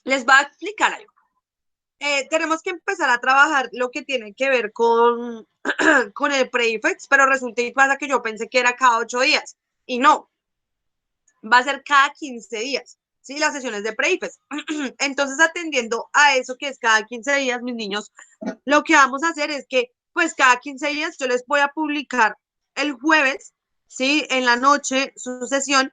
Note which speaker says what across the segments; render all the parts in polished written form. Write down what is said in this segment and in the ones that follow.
Speaker 1: Les va a explicar algo. Tenemos que empezar a trabajar lo que tiene que ver con, con el prefix, pero resulta y pasa que yo pensé que era cada 8 días y no, va a ser cada 15 días, ¿sí? Las sesiones de prefix. Entonces, atendiendo a eso que es cada 15 días, mis niños, lo que vamos a hacer es que, pues, cada 15 días yo les voy a publicar el jueves, ¿sí? En la noche, su sesión,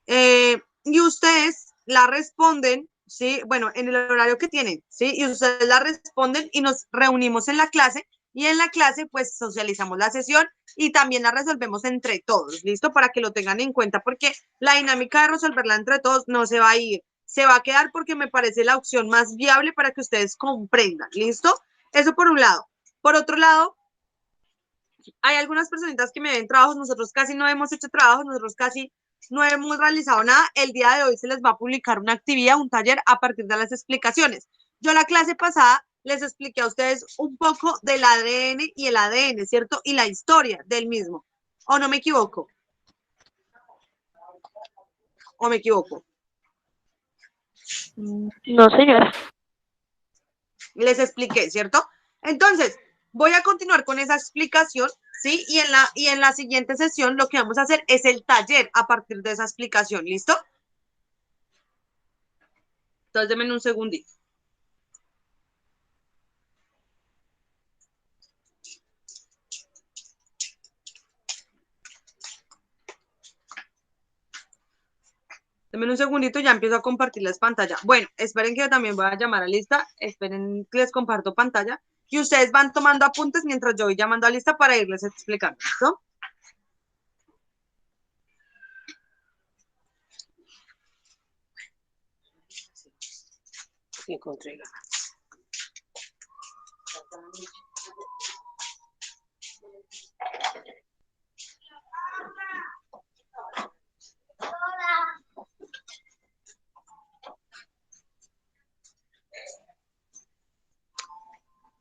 Speaker 1: y ustedes la responden, ¿sí? Bueno, en el horario que tienen, ¿sí? Y ustedes la responden y nos reunimos en la clase y en la clase pues socializamos la sesión y también la resolvemos entre todos, ¿listo? Para que lo tengan en cuenta porque la dinámica de resolverla entre todos no se va a ir, se va a quedar porque me parece la opción más viable para que ustedes comprendan, ¿listo? Eso por un lado. Por otro lado, hay algunas personitas que me ven trabajos, nosotros casi no hemos hecho trabajos, nosotros casi no hemos realizado nada. El día de hoy se les va a publicar una actividad, un taller a partir de las explicaciones. Yo la clase pasada les expliqué a ustedes un poco del ADN y el ADN, ¿cierto? Y la historia del mismo. ¿O no me equivoco? ¿O me equivoco?
Speaker 2: No, señora.
Speaker 1: Les expliqué, ¿cierto? Entonces, voy a continuar con esa explicación, ¿sí? Y en la siguiente sesión lo que vamos a hacer es el taller a partir de esa explicación, ¿listo? Entonces, denme un segundito. Denme un segundito, ya empiezo a compartirles pantalla. Bueno, esperen que yo también voy a llamar a lista. Esperen que les comparto pantalla. Y ustedes van tomando apuntes mientras yo voy llamando a lista para irles explicando, ¿listo? Encontré.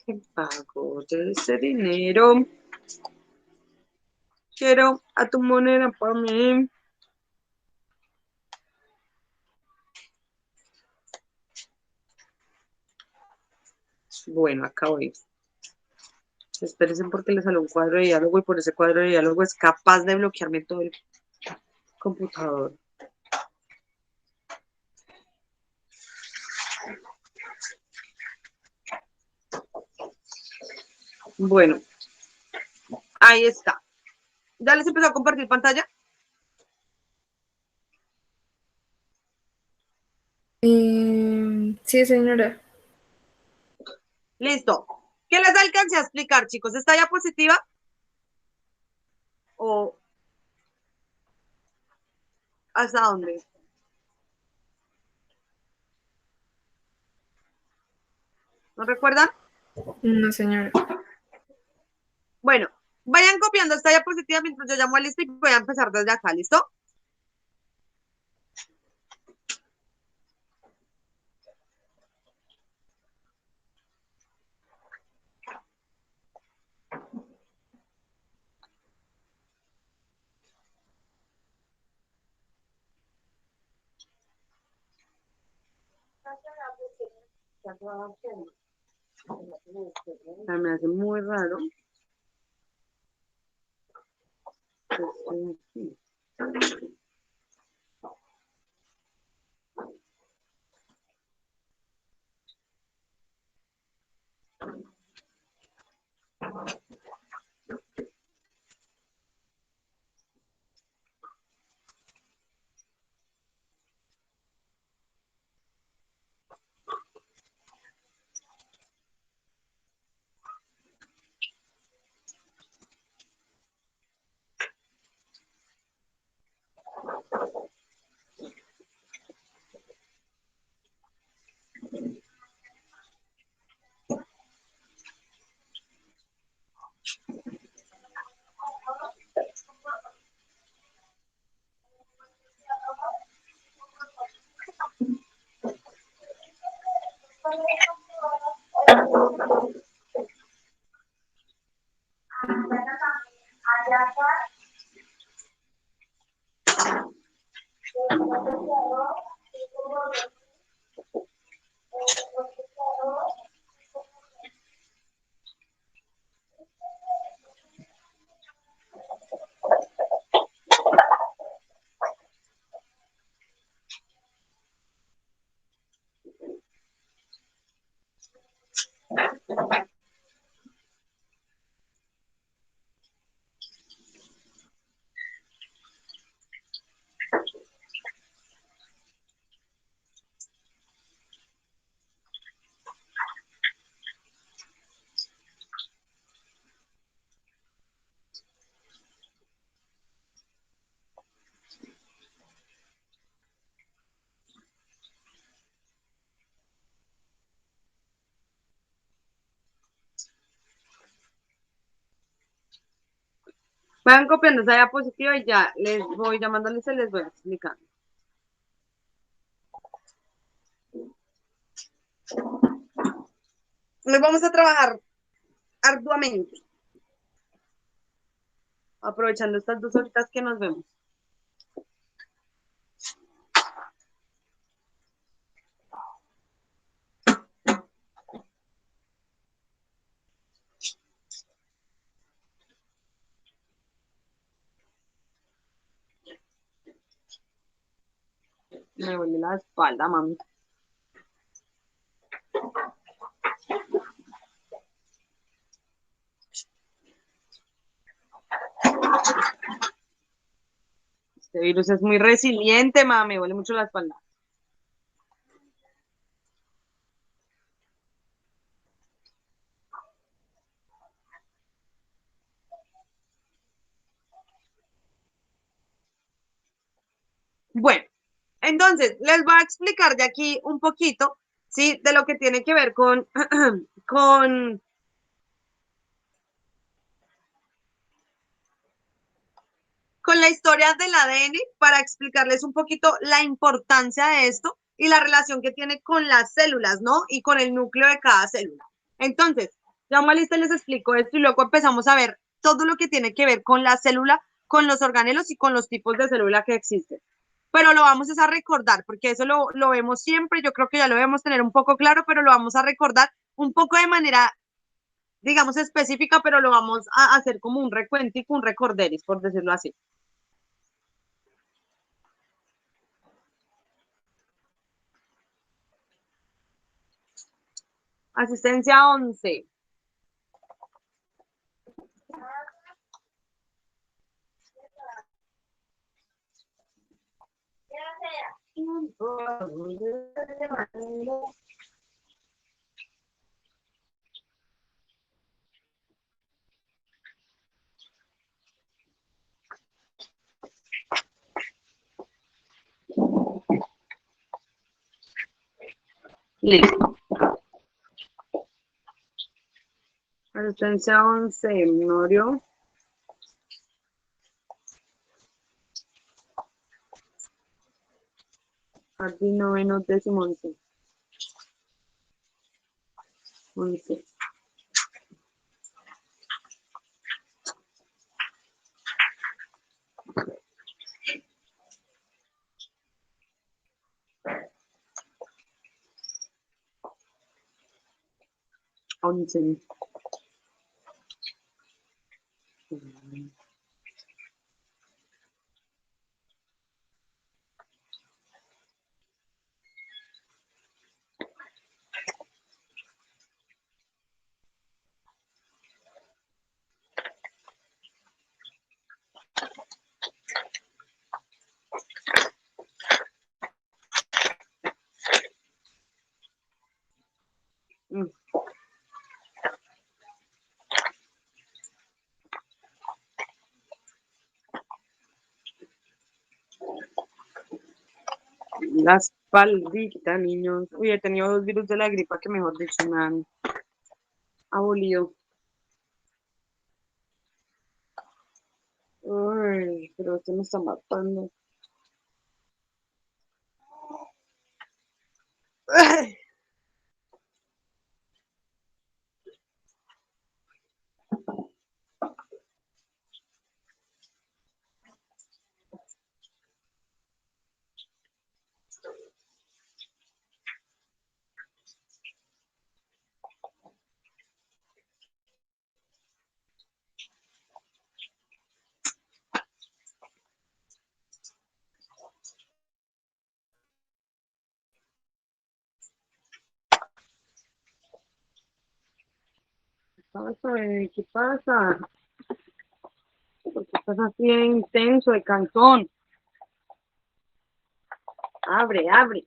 Speaker 1: ¿Qué pago de ese dinero? Quiero a tu moneda para mí. Bueno, acá voy. Espérense porque le salió un cuadro de diálogo y por ese cuadro de diálogo es capaz de bloquearme todo el computador. Bueno, ahí está. ¿Ya les empezó a compartir pantalla?
Speaker 3: Sí, señora.
Speaker 1: Listo. ¿Qué les alcancé a explicar, chicos? ¿Está diapositiva? ¿O hasta dónde? ¿No recuerdan?
Speaker 3: No, señora.
Speaker 1: Bueno, vayan copiando esta diapositiva mientras yo llamo a lista y voy a empezar desde acá, ¿listo? Me hace muy raro. Estoy aquí. Vayan copiando esa diapositiva y ya les voy llamándoles y les voy explicando. Hoy vamos a trabajar arduamente, aprovechando estas 2 horitas que nos vemos. Me duele la espalda, mami. Este virus es muy resiliente, mami. Me duele mucho la espalda. Bueno, entonces les voy a explicar de aquí un poquito, ¿sí? De lo que tiene que ver con, con la historia del ADN para explicarles un poquito la importancia de esto y la relación que tiene con las células, ¿no? Y con el núcleo de cada célula. Entonces, ya Malista les explico esto y luego empezamos a ver todo lo que tiene que ver con la célula, con los organelos y con los tipos de célula que existen. Pero lo vamos a recordar, porque eso lo vemos siempre, yo creo que ya lo debemos tener un poco claro, pero lo vamos a recordar un poco de manera, digamos, específica, pero lo vamos a hacer como un recuentico, un recorderis, por decirlo así. Asistencia 11. Listo. Asistencia 11, Minorio. Jardín noveno, décimo, 11. 11. La espaldita, niños. Uy, he tenido 2 virus de la gripa que, mejor dicho, me han abolido. Uy, pero esto me está matando. Ay. ¿Qué pasa, bebé? ¿Qué pasa? ¿Por qué estás así de intenso, de cansón? Abre, abre.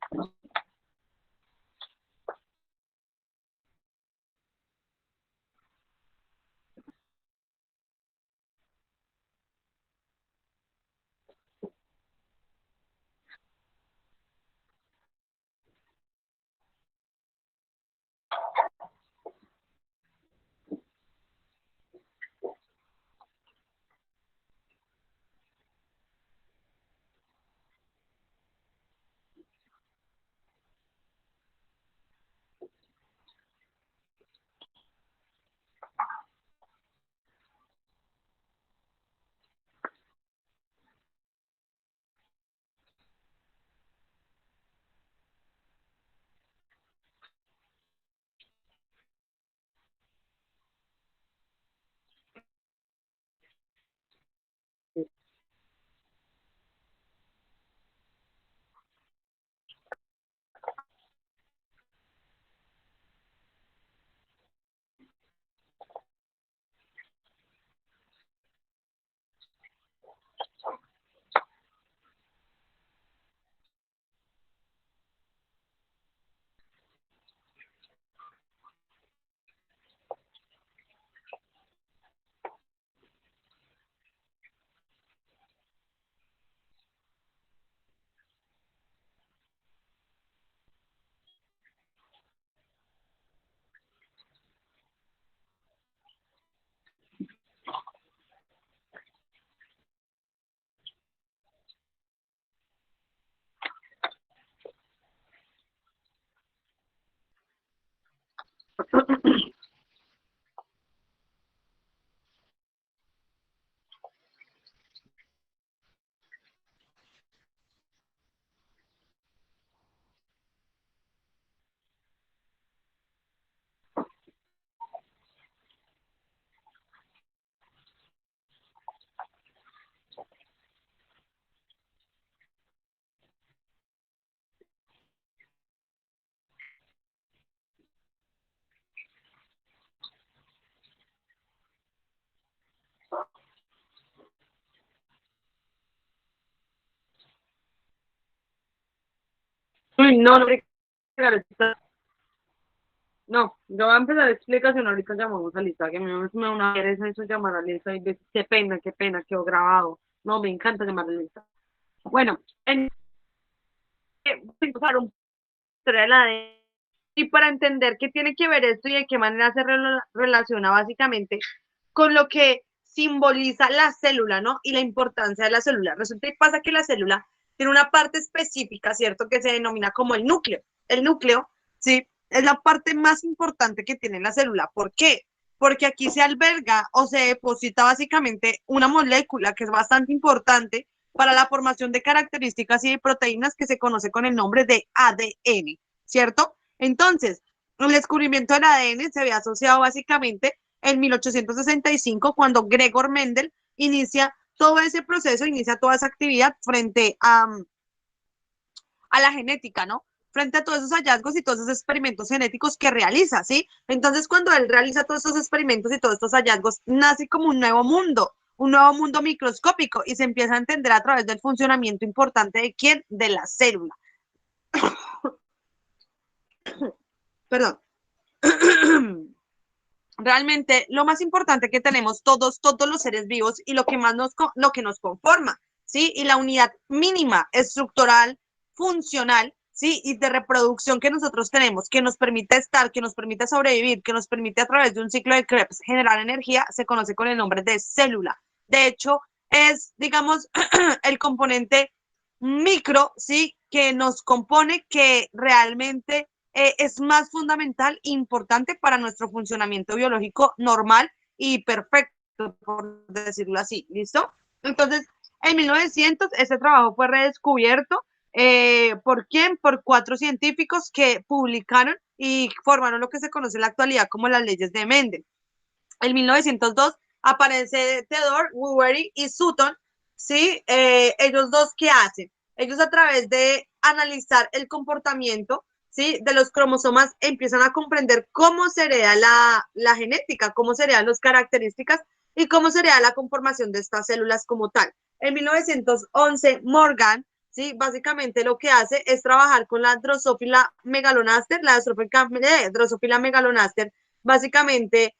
Speaker 1: Uy, no, no, no, yo voy a empezar la explicación, ahorita llamamos a Lisa, que a mí me da una pereza eso llamar a Lisa y decir, qué pena, quedó grabado. No, me encanta llamar a Lisa. Bueno, voy a empezar un historia de la ADN y para entender qué tiene que ver esto y de qué manera se relaciona básicamente con lo que simboliza la célula, ¿no? Y la importancia de la célula. Resulta y pasa que la célula tiene una parte específica, ¿cierto? Que se denomina como el núcleo. El núcleo, ¿sí? Es la parte más importante que tiene la célula. ¿Por qué? Porque aquí se alberga o se deposita básicamente una molécula que es bastante importante para la formación de características y de proteínas que se conoce con el nombre de ADN, ¿cierto? Entonces, el descubrimiento del ADN se había asociado básicamente en 1865 cuando Gregor Mendel inicia todo ese proceso, inicia toda esa actividad frente a la genética, ¿no? Frente a todos esos hallazgos y todos esos experimentos genéticos que realiza, ¿sí? Entonces, cuando él realiza todos estos experimentos y todos estos hallazgos, nace como un nuevo mundo microscópico y se empieza a entender a través del funcionamiento importante de quién, de la célula. Perdón. Realmente lo más importante que tenemos todos los seres vivos y lo que más lo que nos conforma, ¿sí? Y la unidad mínima estructural, funcional, ¿sí? Y de reproducción que nosotros tenemos, que nos permite estar, que nos permite sobrevivir, que nos permite a través de un ciclo de Krebs generar energía, se conoce con el nombre de célula. De hecho, es, digamos, el componente micro, ¿sí? Que nos compone, que realmente es más fundamental e importante para nuestro funcionamiento biológico normal y perfecto, por decirlo así, ¿listo? Entonces, en 1900 este trabajo fue redescubierto. ¿Por quién? Por 4 científicos que publicaron y formaron lo que se conoce en la actualidad como las leyes de Mendel. En 1902 aparece Theodore Woodbury y Sutton, ¿sí? Ellos dos, ¿qué hacen? Ellos a través de analizar el comportamiento, ¿sí? De los cromosomas empiezan a comprender cómo se hereda la genética, cómo se heredan las características y cómo se hereda la conformación de estas células como tal. En 1911, Morgan, ¿sí? Básicamente lo que hace es trabajar con la Drosophila megalonaster, la Drosophila megalonaster, básicamente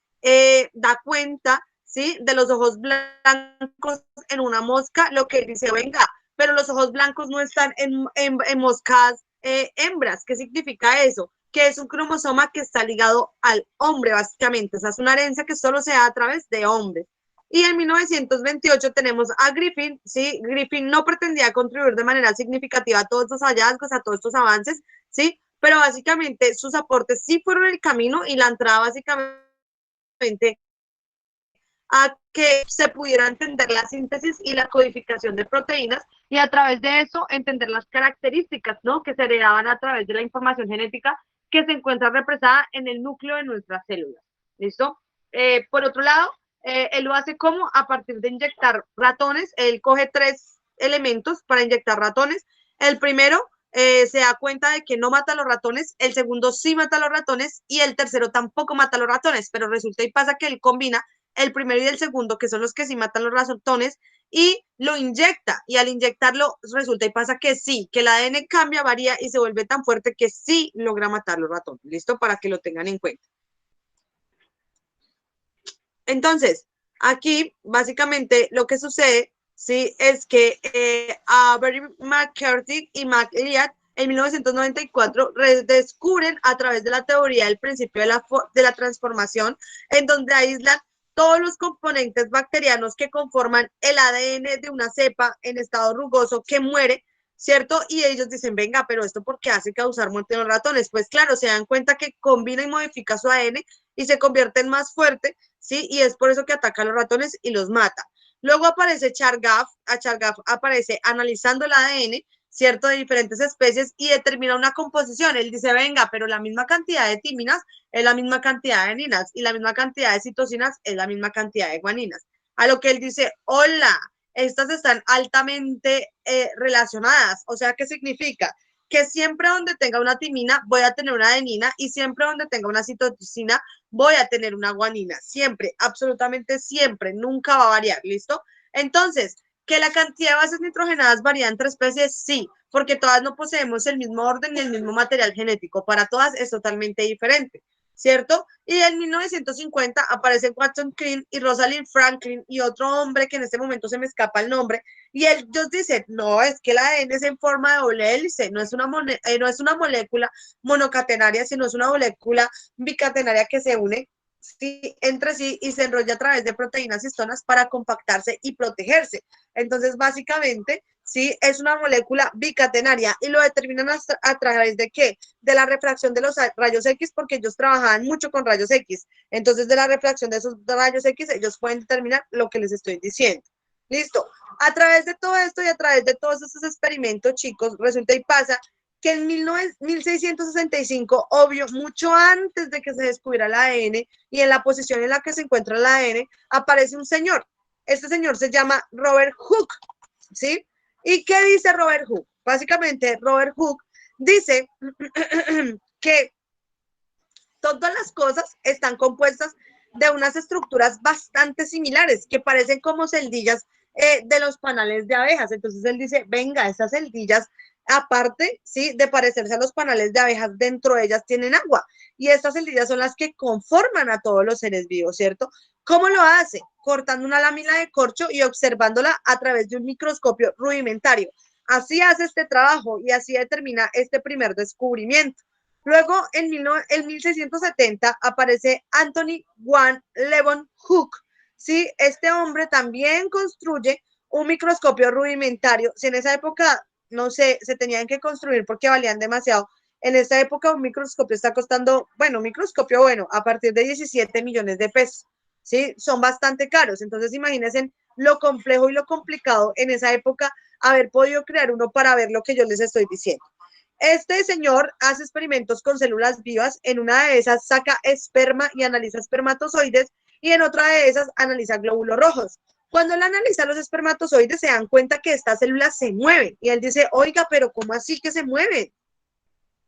Speaker 1: da cuenta, ¿sí? De los ojos blancos en una mosca, lo que dice, venga, pero los ojos blancos no están en moscas hembras. ¿Qué significa eso? Que es un cromosoma que está ligado al hombre, básicamente. O sea, es una herencia que solo se da a través de hombres. Y en 1928 tenemos a Griffin, ¿sí? Griffin no pretendía contribuir de manera significativa a todos estos hallazgos, a todos estos avances, ¿sí? Pero básicamente sus aportes sí fueron el camino y la entrada básicamente a que se pudiera entender la síntesis y la codificación de proteínas y a través de eso entender las características, ¿no? Que se heredaban a través de la información genética que se encuentra represada en el núcleo de nuestras células. ¿Listo? Por otro lado, él lo hace como a partir de inyectar ratones. Él coge 3 elementos para inyectar ratones. El primero se da cuenta de que no mata a los ratones, el segundo sí mata a los ratones y el tercero tampoco mata a los ratones, pero resulta y pasa que él combina el primero y el segundo, que son los que sí matan los ratones, y lo inyecta. Y al inyectarlo, resulta y pasa que sí, que el ADN cambia, varía y se vuelve tan fuerte que sí logra matar los ratones. ¿Listo? Para que lo tengan en cuenta. Entonces, aquí básicamente lo que sucede, sí, es que a Barry McCarthy y McLeod en 1994 descubren a través de la teoría del principio de la transformación, en donde aíslan todos los componentes bacterianos que conforman el ADN de una cepa en estado rugoso que muere, ¿cierto? Y ellos dicen, venga, pero esto ¿por qué hace causar muerte en los ratones? Pues claro, se dan cuenta que combina y modifica su ADN y se convierte en más fuerte, ¿sí? Y es por eso que ataca a los ratones y los mata. Luego aparece Chargaff, a Chargaff aparece analizando el ADN, ¿cierto? De diferentes especies y determina una composición. Él dice, venga, pero la misma cantidad de timinas es la misma cantidad de ninas y la misma cantidad de citocinas es la misma cantidad de guaninas. A lo que él dice, hola, estas están altamente relacionadas. O sea, ¿qué significa? Que siempre donde tenga una timina voy a tener una adenina y siempre donde tenga una citosina voy a tener una guanina. Siempre, absolutamente siempre, nunca va a variar, ¿listo? Entonces, ¿que la cantidad de bases nitrogenadas varía entre especies? Sí, porque todas no poseemos el mismo orden ni el mismo material genético. Para todas es totalmente diferente. ¿Cierto? Y en 1950 aparecen Watson Crick y Rosalind Franklin y otro hombre que en este momento se me escapa el nombre, y ellos dicen, no, es que el ADN es en forma de doble hélice, no es no es una molécula monocatenaria, sino es una molécula bicatenaria que se une sí, entre sí y se enrolla a través de proteínas histonas para compactarse y protegerse. Entonces, básicamente, sí, es una molécula bicatenaria y lo determinan a través de qué? De la refracción de los rayos X, porque ellos trabajaban mucho con rayos X. Entonces, de la refracción de esos rayos X, ellos pueden determinar lo que les estoy diciendo. Listo. A través de todo esto y a través de todos estos experimentos, chicos, resulta y pasa que en 1665, obvio, mucho antes de que se descubriera el ADN y en la posición en la que se encuentra el ADN, aparece un señor. Este señor se llama Robert Hooke, ¿sí? ¿Y qué dice Robert Hooke? Básicamente, Robert Hooke dice que todas las cosas están compuestas de unas estructuras bastante similares, que parecen como celdillas de los panales de abejas. Entonces él dice, venga, esas celdillas, aparte, sí, de parecerse a los panales de abejas, dentro de ellas tienen agua. Y estas celdillas son las que conforman a todos los seres vivos, ¿cierto? ¿Cómo lo hace? Cortando una lámina de corcho y observándola a través de un microscopio rudimentario. Así hace este trabajo y así determina este primer descubrimiento. Luego, en 1670, aparece Anthony Van Leeuwenhoek. ¿Sí? Este hombre también construye un microscopio rudimentario. Si en esa época, no sé, se tenían que construir porque valían demasiado, en esta época un microscopio está costando, bueno, un microscopio bueno, a partir de 17 millones de pesos. ¿Sí? Son bastante caros. Entonces, imagínense lo complejo y lo complicado en esa época haber podido crear uno para ver lo que yo les estoy diciendo. Este señor hace experimentos con células vivas, en una de esas saca esperma y analiza espermatozoides y en otra de esas analiza glóbulos rojos. Cuando él analiza los espermatozoides se dan cuenta que estas células se mueven y él dice, oiga, pero ¿cómo así que se mueven?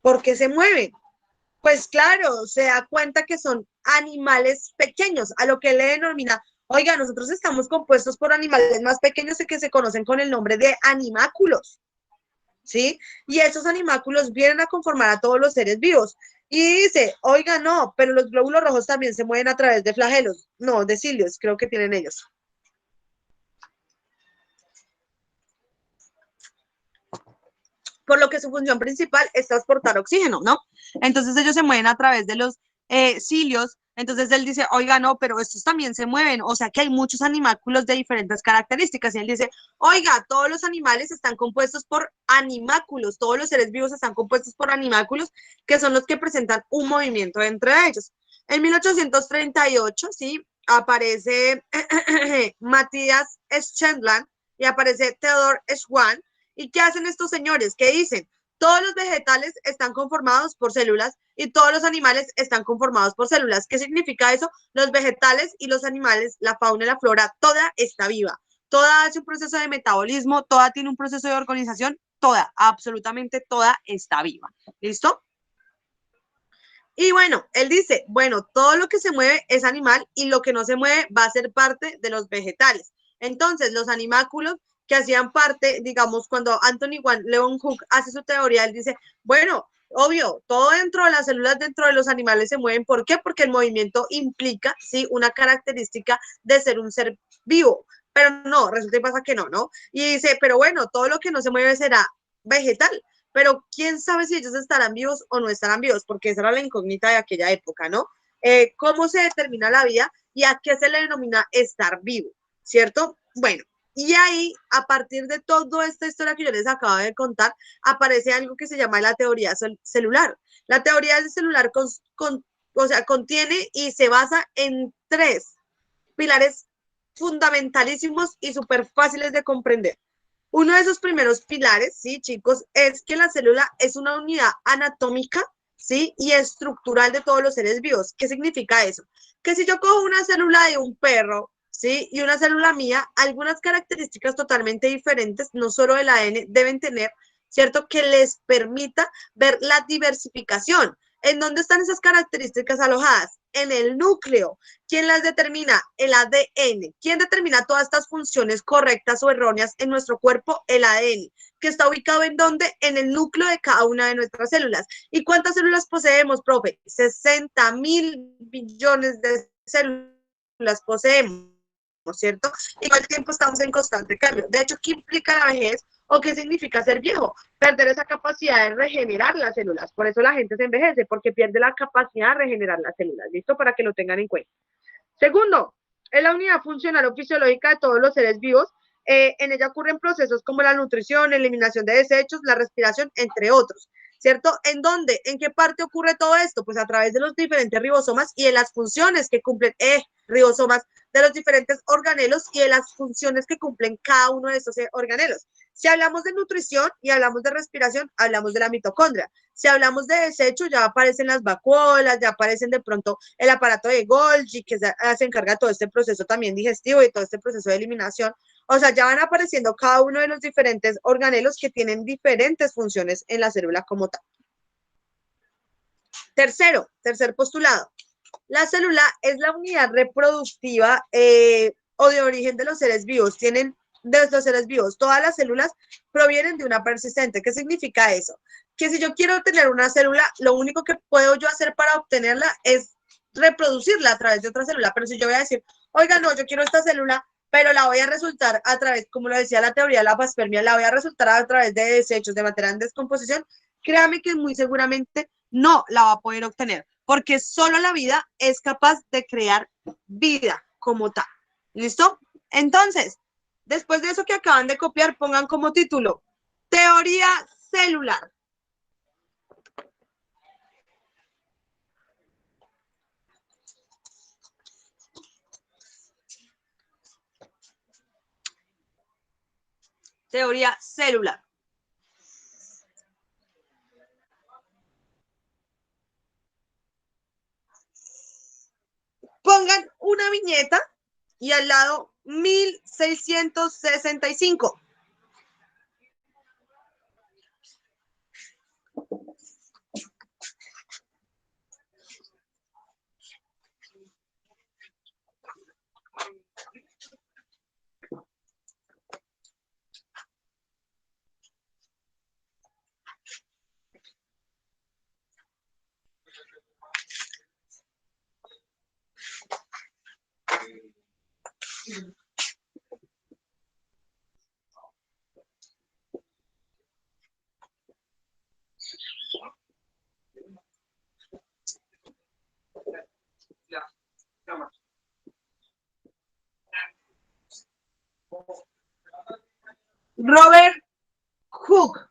Speaker 1: ¿Por qué se mueven? Pues claro, se da cuenta que son animales pequeños, a lo que él le denomina, oiga, nosotros estamos compuestos por animales más pequeños que se conocen con el nombre de animáculos. ¿Sí? Y esos animáculos vienen a conformar a todos los seres vivos. Y dice, oiga, no, pero los glóbulos rojos también se mueven a través de flagelos, no, de cilios, creo que tienen ellos. Por lo que su función principal es transportar oxígeno, ¿no? Entonces ellos se mueven a través de los cilios. Entonces él dice, oiga, no, pero estos también se mueven, o sea que hay muchos animáculos de diferentes características. Y él dice, oiga, todos los animales están compuestos por animáculos, todos los seres vivos están compuestos por animáculos, que son los que presentan un movimiento entre ellos. En 1838, sí, aparece Matthias Schindler y aparece Theodor Schwann. ¿Y qué hacen estos señores? ¿Qué dicen? Todos los vegetales están conformados por células y todos los animales están conformados por células. ¿Qué significa eso? Los vegetales y los animales, la fauna y la flora, toda está viva. Toda hace un proceso de metabolismo, toda tiene un proceso de organización, toda, absolutamente toda está viva. ¿Listo? Y bueno, él dice, bueno, todo lo que se mueve es animal y lo que no se mueve va a ser parte de los vegetales. Entonces, los animáculos que hacían parte, digamos, cuando Anthony Van Leeuwenhoek hace su teoría, él dice, bueno, obvio, todo dentro de las células, dentro de los animales se mueven. ¿Por qué? Porque el movimiento implica, sí, una característica de ser un ser vivo. Pero no, resulta y pasa que no, ¿no? Y dice, pero bueno, todo lo que no se mueve será vegetal. Pero quién sabe si ellos estarán vivos o no estarán vivos, porque esa era la incógnita de aquella época, ¿no? ¿Cómo se determina la vida y a qué se le denomina estar vivo? ¿Cierto? Bueno, Y ahí, a partir de toda esta historia que yo les acabo de contar, aparece algo que se llama la teoría celular. La teoría del celular o sea, contiene y se basa en tres pilares fundamentalísimos y súper fáciles de comprender. Uno de esos primeros pilares, sí, chicos, es que la célula es una unidad anatómica, sí, y estructural de todos los seres vivos. ¿Qué significa eso? Que si yo cojo una célula de un perro, sí, y una célula mía, algunas características totalmente diferentes, no solo del ADN, deben tener, ¿cierto? Que les permita ver la diversificación. ¿En dónde están esas características alojadas? En el núcleo. ¿Quién las determina? El ADN. ¿Quién determina todas estas funciones correctas o erróneas en nuestro cuerpo? El ADN. ¿Que está ubicado en dónde? En el núcleo de cada una de nuestras células. ¿Y cuántas células poseemos, profe? 60.000 billones de células poseemos, ¿no es cierto? Y al tiempo estamos en constante cambio. De hecho, ¿qué implica la vejez o qué significa ser viejo? Perder esa capacidad de regenerar las células. Por eso la gente se envejece, porque pierde la capacidad de regenerar las células. ¿Listo? Para que lo tengan en cuenta. Segundo, es la unidad funcional o fisiológica de todos los seres vivos. En ella ocurren procesos como la nutrición, eliminación de desechos, la respiración, entre otros. ¿Cierto? ¿En dónde? ¿En qué parte ocurre todo esto? Pues a través de los diferentes ribosomas y de las funciones que cumplen ribosomas de los diferentes organelos y de las funciones que cumplen cada uno de esos organelos. Si hablamos de nutrición y hablamos de respiración, hablamos de la mitocondria. Si hablamos de desecho, ya aparecen las vacuolas, ya aparecen de pronto el aparato de Golgi, que se encarga de todo este proceso también digestivo y todo este proceso de eliminación. O sea, ya van apareciendo cada uno de los diferentes organelos que tienen diferentes funciones en la célula como tal. Tercer postulado. La célula es la unidad reproductiva o de origen de los seres vivos. Tienen de los seres vivos. Todas las células provienen de una persistente. ¿Qué significa eso? Que si yo quiero tener una célula, lo único que puedo yo hacer para obtenerla es reproducirla a través de otra célula. Pero si yo voy a decir, oiga, no, yo quiero esta célula, pero la voy a resultar a través, como lo decía la teoría de la paspermia, la voy a resultar a través de desechos, de materia en descomposición, créame que muy seguramente no la va a poder obtener, porque solo la vida es capaz de crear vida como tal. ¿Listo? Entonces, después de eso que acaban de copiar, pongan como título, teoría celular. Teoría celular. Pongan una viñeta y al lado 1665. Robert Hooke.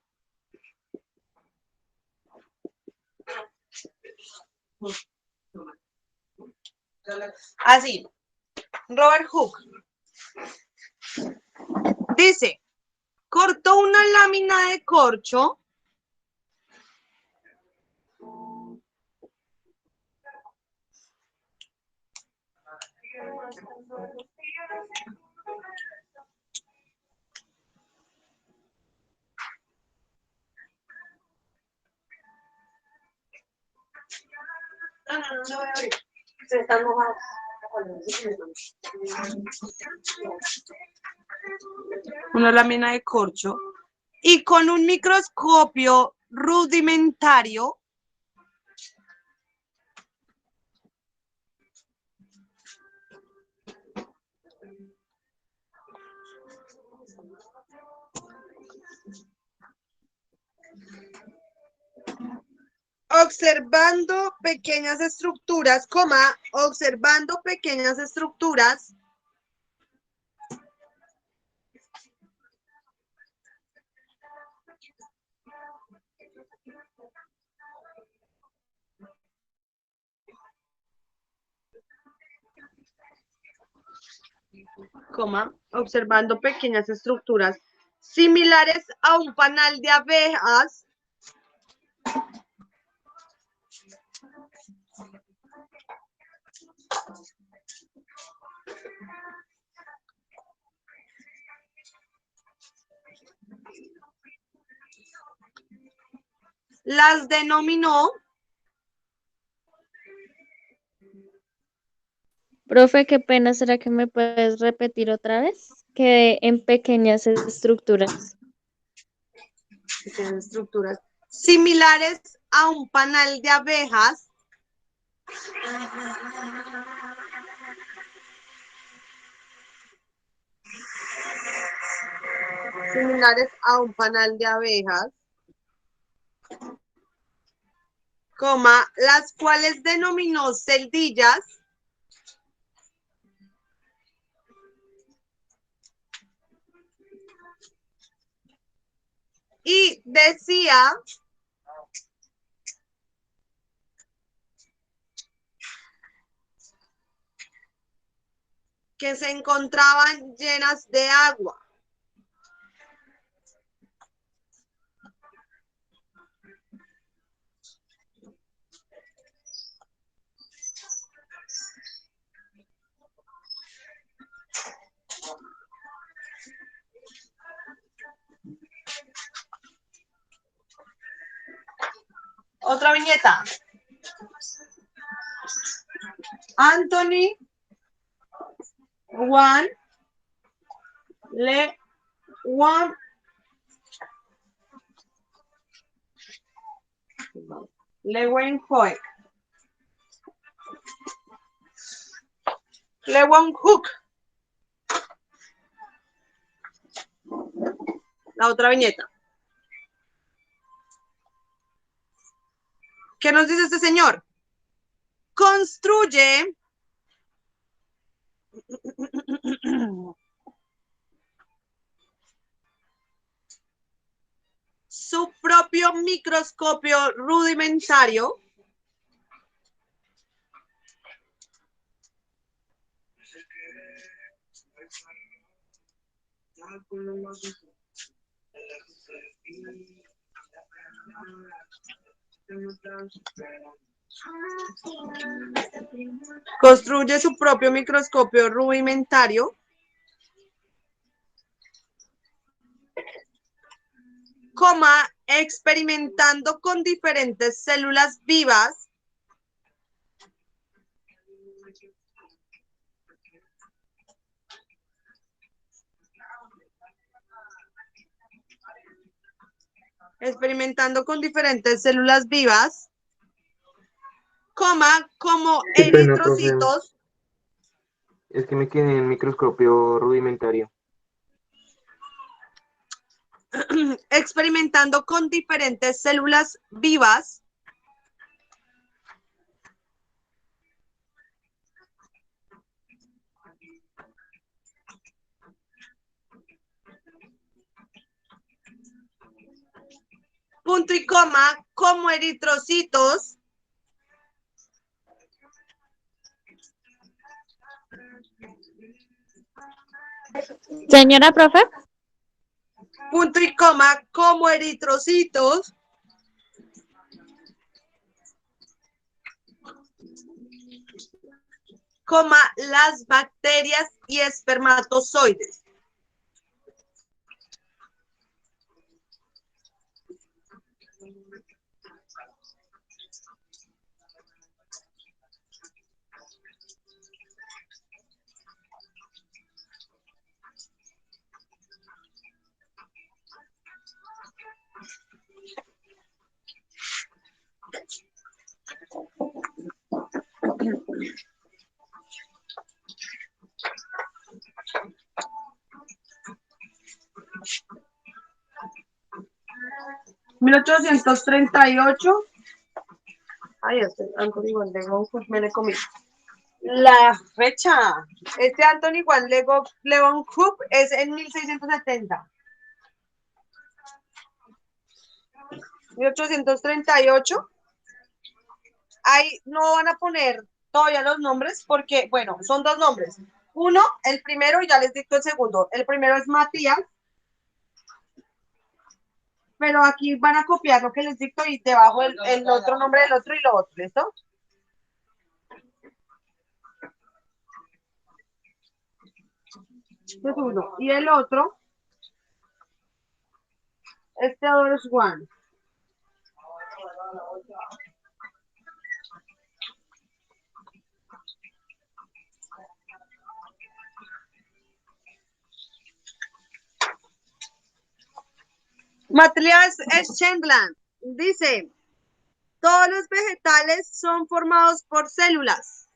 Speaker 1: Así, Robert Hooke. Dice, cortó una lámina de corcho se están mojados. Una lámina de corcho y con un microscopio rudimentario observando pequeñas estructuras, observando pequeñas estructuras coma, observando pequeñas estructuras similares a un panal de abejas. Las denominó.
Speaker 2: Profe, qué pena, ¿será que me puedes repetir otra vez? Quedé en pequeñas estructuras.
Speaker 1: Pequeñas estructuras similares a un panal de abejas. Similares a un panal de abejas, coma, las cuales denominó celdillas. Y decía que se encontraban llenas de agua. Otra viñeta. Anthony Juan Leeuwenhoek. Leeuwenhoek. La otra viñeta. ¿Qué nos dice este señor? Construye su propio microscopio rudimentario. Construye su propio microscopio rudimentario, coma, experimentando con diferentes células vivas. Experimentando con diferentes células vivas, coma, como
Speaker 3: Qué pena, profe.
Speaker 1: eritrocitos.
Speaker 3: Es que me quedé en microscopio rudimentario.
Speaker 1: Experimentando con diferentes células vivas, punto y coma, como eritrocitos.
Speaker 2: Señora profe.
Speaker 1: Punto y coma, como eritrocitos. Coma, las bacterias y espermatozoides. ¿1838? Ay, Anthony Juan Leeuwenhoek, me le comí. La fecha. Este Anthony Juan Leeuwenhoek es en 1670. 1838. Ahí no van a poner todavía los nombres porque, bueno, son dos nombres. Uno, el primero, y ya les dicto el segundo. El primero es Matías, pero aquí van a copiar lo que les dicto y debajo el otro nombre del otro y lo otro, ¿listo? Segundo. Y el otro es Theodore Swan. Matías Schengland dice, todos los vegetales son formados por células.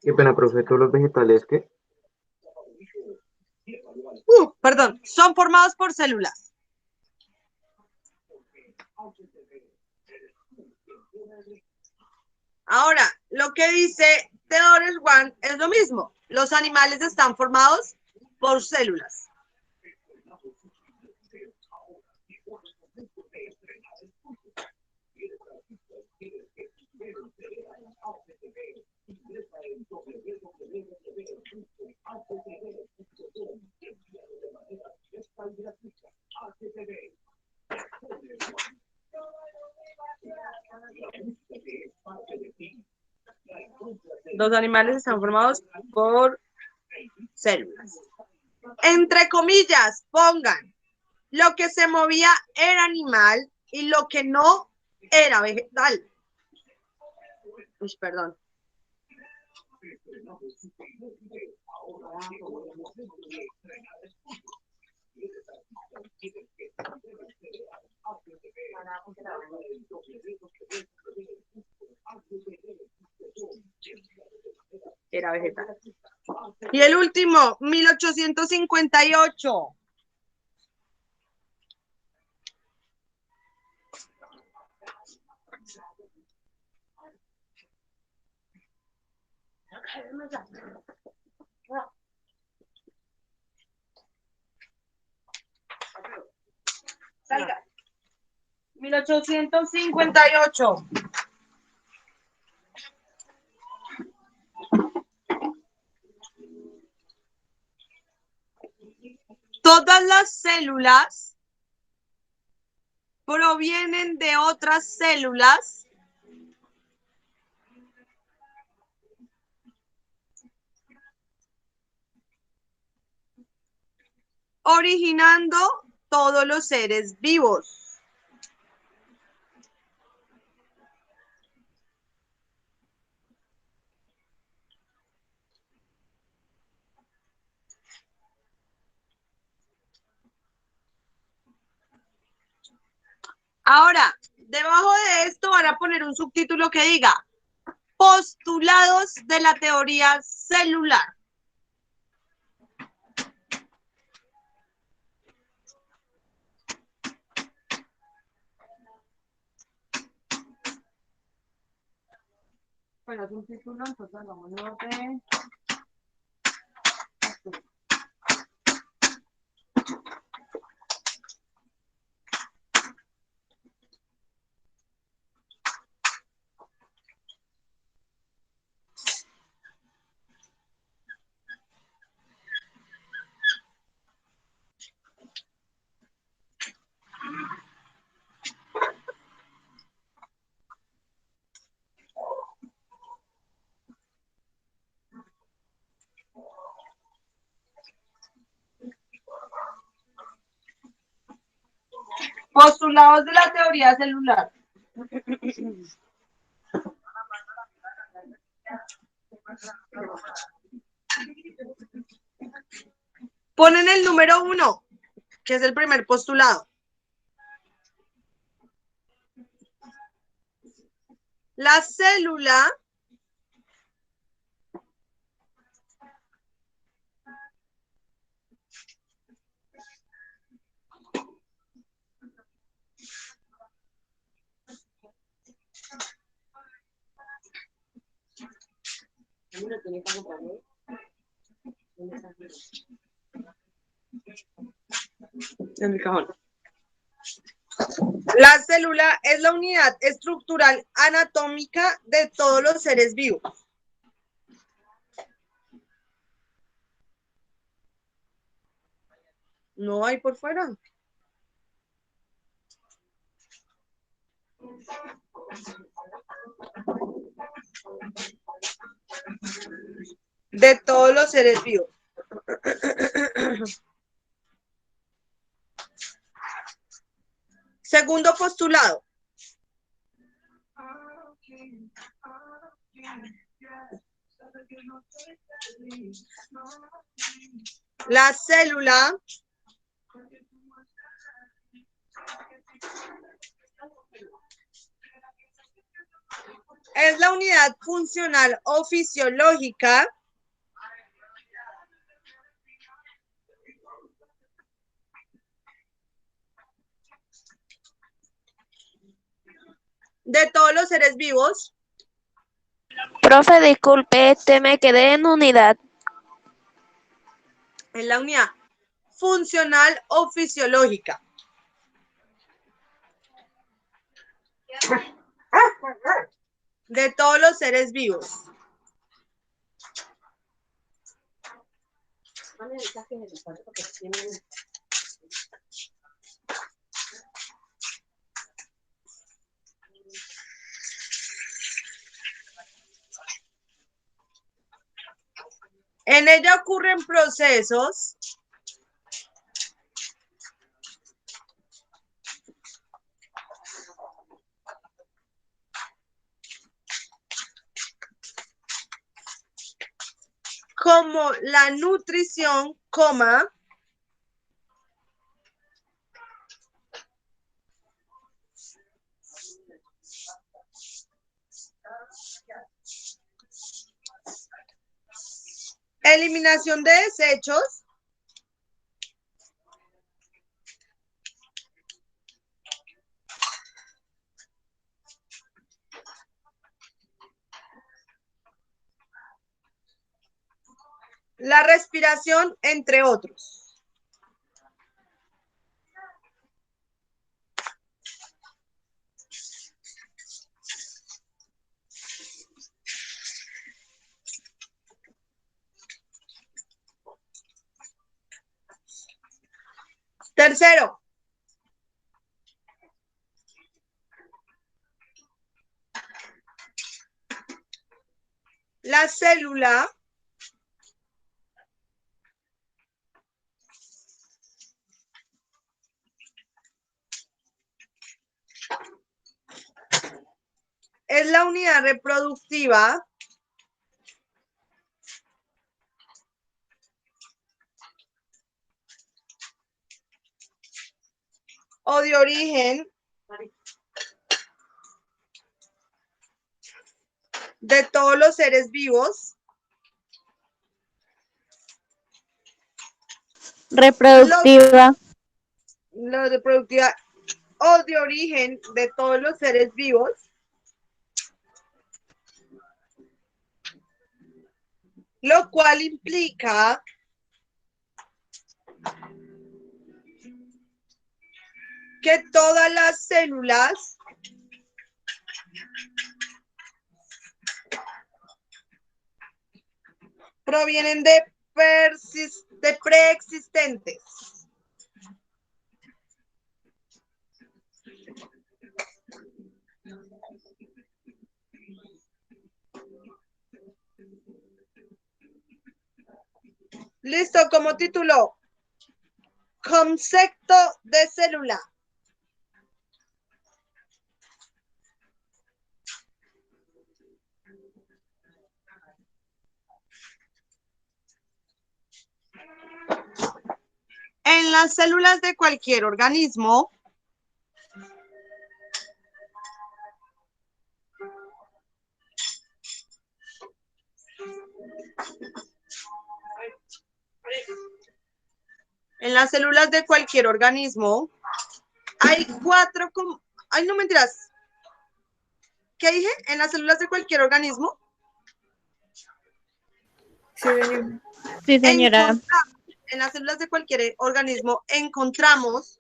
Speaker 3: Qué pena, profe, ¿todos los vegetales qué?
Speaker 1: Perdón, son formados por células. Ahora, lo que dice Theodore Swan es lo mismo. Los animales están formados por células. Los animales están formados por células. Entre comillas, pongan, lo que se movía era animal y lo que no era vegetal. Uy, perdón. Era vegetal. Y el último, 1858. Salga. 1858. Todas las células provienen de otras células originando todos los seres vivos. Ahora, debajo de esto van a poner un subtítulo que diga postulados de la teoría celular. Bueno, es un título, entonces vámonos de... Postulados de la teoría celular. Ponen el número 1, que es el primer postulado. La célula En el cajón. La célula es la unidad estructural anatómica de todos los seres vivos. No hay por fuera. De todos los seres vivos. Segundo postulado. La célula es la unidad funcional o fisiológica de todos los seres vivos.
Speaker 4: Profe, disculpe, me quedé en unidad.
Speaker 1: Es la unidad funcional o fisiológica. De todos los seres vivos. En ella ocurren procesos como la nutrición, eliminación de desechos, la respiración, entre otros. Tercero, la célula es la unidad reproductiva o de origen de todos los seres vivos.
Speaker 2: Reproductiva.
Speaker 1: La reproductiva o de origen de todos los seres vivos. Lo cual implica que todas las células provienen de preexistentes. Listo, como título, concepto de célula. En las células de cualquier organismo, hay cuatro, ay, no mentiras. ¿Qué dije? En las células de cualquier organismo
Speaker 5: Sí, señor.
Speaker 2: Sí, señora.
Speaker 1: Encontramos, en las células de cualquier organismo encontramos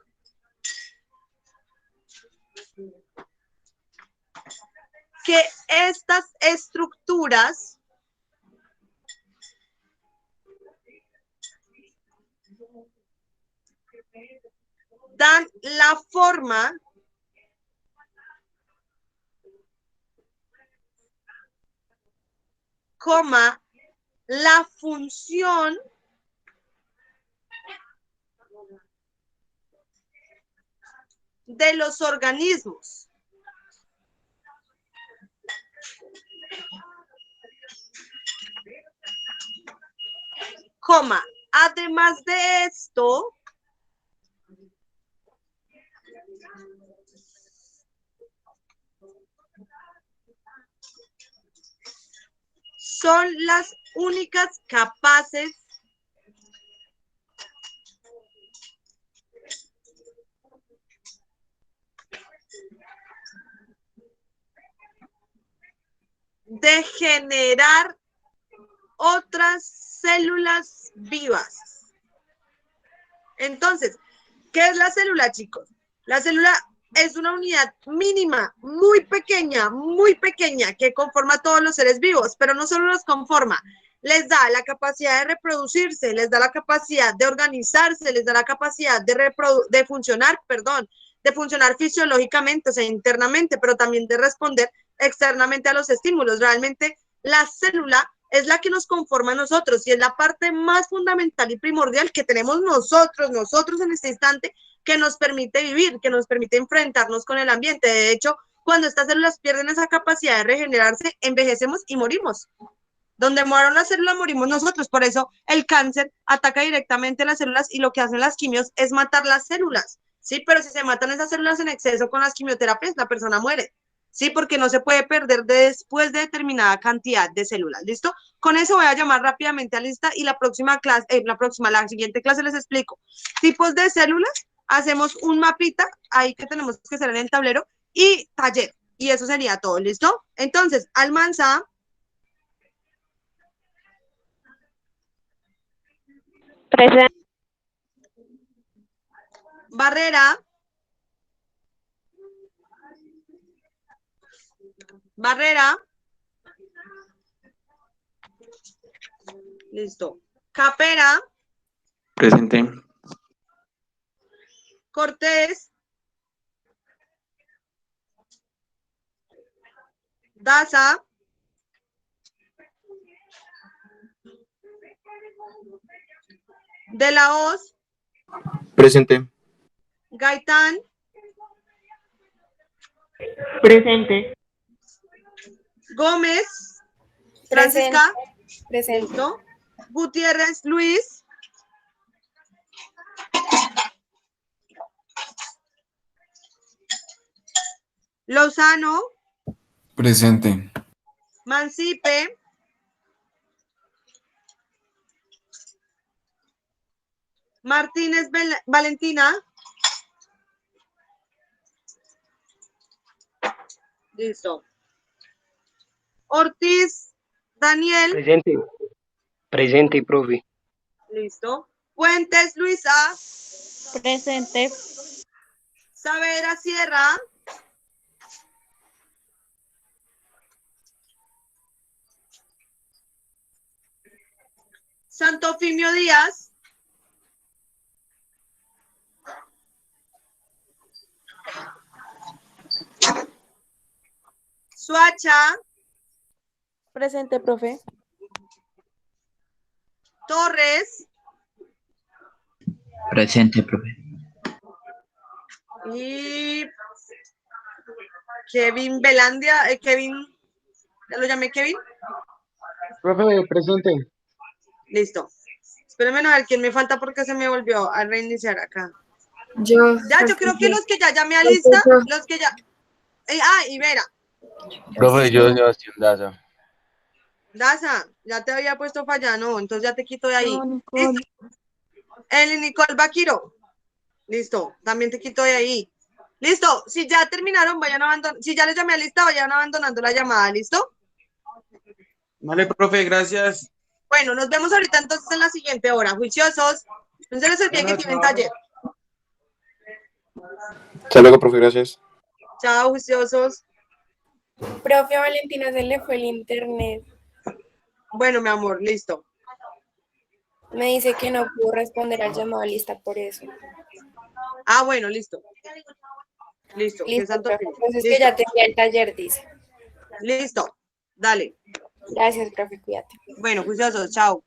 Speaker 1: que estas estructuras dan la forma coma la función de los organismos. Coma, además de esto, son las únicas capaces de generar otras células vivas. Entonces, ¿qué es la célula, chicos? La célula es una unidad mínima, muy pequeña, que conforma a todos los seres vivos, pero no solo los conforma, les da la capacidad de reproducirse, les da la capacidad de organizarse, les da la capacidad de funcionar fisiológicamente, o sea, internamente, pero también de responder externamente a los estímulos. Realmente, la célula es la que nos conforma a nosotros y es la parte más fundamental y primordial que tenemos nosotros en este instante, que nos permite vivir, que nos permite enfrentarnos con el ambiente. De hecho, cuando estas células pierden esa capacidad de regenerarse, envejecemos y morimos. Donde mueran las células, morimos nosotros. Por eso el cáncer ataca directamente las células y lo que hacen las quimios es matar las células. Sí, pero si se matan esas células en exceso con las quimioterapias, la persona muere. Sí, porque no se puede perder después de determinada cantidad de células. ¿Listo? Con eso voy a llamar rápidamente a lista y la próxima clase, la siguiente clase les explico tipos de células. Hacemos un mapita ahí que tenemos que hacer en el tablero y taller. Y eso sería todo, ¿listo? Entonces, Almanza,
Speaker 4: Presente.
Speaker 1: Barrera, listo. Capera,
Speaker 6: Presente.
Speaker 1: Cortés, Daza, De la Hoz,
Speaker 3: Presente.
Speaker 1: Gaitán,
Speaker 5: Presente.
Speaker 1: Gómez, Francisca,
Speaker 5: Presente.
Speaker 1: ¿listo? Gutiérrez, Luis, Lozano,
Speaker 6: Presente.
Speaker 1: Mancipe, Martínez Valentina, listo. Ortiz Daniel,
Speaker 7: Presente, profe.
Speaker 1: listo. Fuentes Luisa,
Speaker 2: Presente.
Speaker 1: Saavedra Sierra, Santofimio Díaz, Suacha,
Speaker 5: Presente, profe.
Speaker 1: Torres
Speaker 8: Presente, profe.
Speaker 1: y Kevin Belandia, Kevin, ¿ya lo llamé Kevin?
Speaker 3: Profe, presente.
Speaker 1: Listo. Espérenme a ver quién me falta porque se me volvió a reiniciar acá.
Speaker 5: Yo.
Speaker 1: Ya, yo creo que los que ya llamé a lista, los que ya... y Vera.
Speaker 9: Profe, yo Sebastián Daza.
Speaker 1: Daza, ya te había puesto falla, no, entonces ya te quito de ahí.
Speaker 5: No, Nicole.
Speaker 1: ¿Listo? El Nicole Vaquiro. Listo, también te quito de ahí. Listo, si ya terminaron, vayan abandonando. Si ya les llamé a lista, vayan abandonando la llamada, ¿listo?
Speaker 6: Vale, profe, gracias.
Speaker 1: Bueno, nos vemos ahorita entonces en la siguiente hora. Juiciosos. No se les olvide que tienen taller.
Speaker 8: Hasta luego, profe, gracias.
Speaker 1: Chao, juiciosos.
Speaker 5: Profe, a Valentina se le fue el internet.
Speaker 1: Bueno, mi amor, listo.
Speaker 5: Me dice que no pudo responder al llamado a lista por eso.
Speaker 1: Ah, bueno, listo. Listo.
Speaker 5: Listo,
Speaker 1: Santo
Speaker 5: profe.
Speaker 1: fin.
Speaker 5: Entonces que
Speaker 1: Listo.
Speaker 5: ya tenía el taller, dice.
Speaker 1: Listo. Dale.
Speaker 5: Gracias, profe, cuídate.
Speaker 1: Bueno, juiciosos, chao.